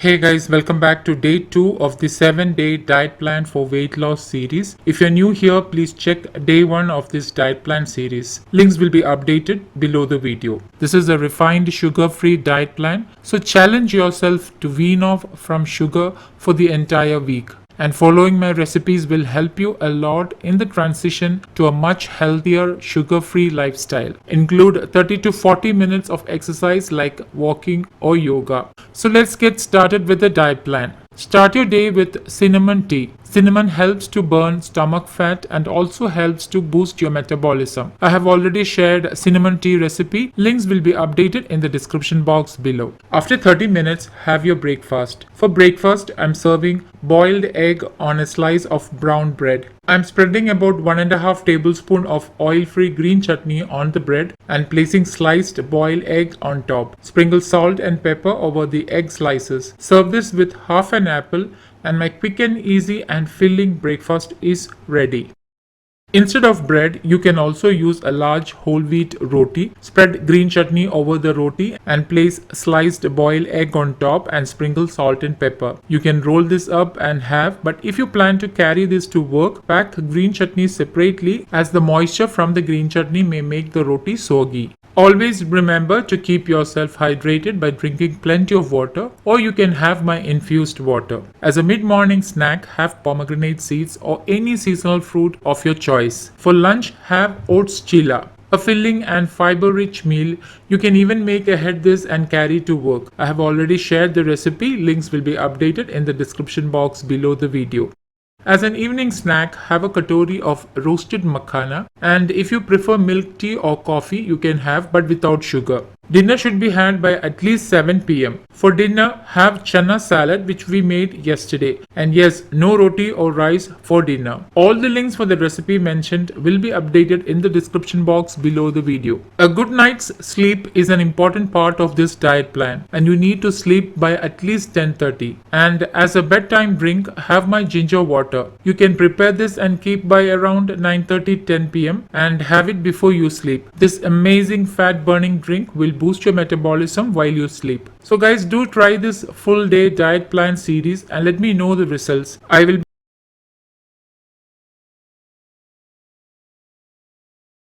Hey guys, welcome back to day 2 of the 7-day diet plan for weight loss series. If you're new here, please check day 1 of this diet plan series. Links will be updated below the video. This is a refined sugar-free diet plan, so challenge yourself to wean off from sugar for the entire week. And following my recipes will help you a lot in the transition to a much healthier sugar-free lifestyle. Include 30 to 40 minutes of exercise like walking or yoga. So let's get started with the diet plan. Start your day with cinnamon tea. Cinnamon helps to burn stomach fat and also helps to boost your metabolism. I have already shared cinnamon tea recipe. Links will be updated in the description box below. After 30 minutes, have your breakfast. For breakfast, I'm serving boiled egg on a slice of brown bread. I'm spreading about 1.5 tablespoon of oil-free green chutney on the bread and placing sliced boiled egg on top. Sprinkle salt and pepper over the egg slices. Serve this with half an apple and my quick and easy and filling breakfast is ready. Instead of bread, you can also use a large whole wheat roti. Spread green chutney over the roti and place sliced boiled egg on top and sprinkle salt and pepper. You can roll this up and have, but if you plan to carry this to work, pack green chutney separately as the moisture from the green chutney may make the roti soggy. Always remember to keep yourself hydrated by drinking plenty of water, or you can have my infused water. As a mid-morning snack, have pomegranate seeds or any seasonal fruit of your choice. For lunch, have oats chilla. A filling and fiber-rich meal. You can even make ahead this and carry to work. I have already shared the recipe. Links will be updated in the description box below the video. As an evening snack, have a katori of roasted makhana, and if you prefer milk tea or coffee, you can have but without sugar. Dinner should be had by at least 7 p.m. For dinner, have chana salad which we made yesterday. And yes, no roti or rice for dinner. All the links for the recipe mentioned will be updated in the description box below the video. A good night's sleep is an important part of this diet plan, and you need to sleep by at least 10:30. And as a bedtime drink, have my ginger water. You can prepare this and keep by around 9:30-10 p.m. and have it before you sleep. This amazing fat burning drink will boost your metabolism while you sleep. So guys, do try this full day diet plan series and let me know the results. I will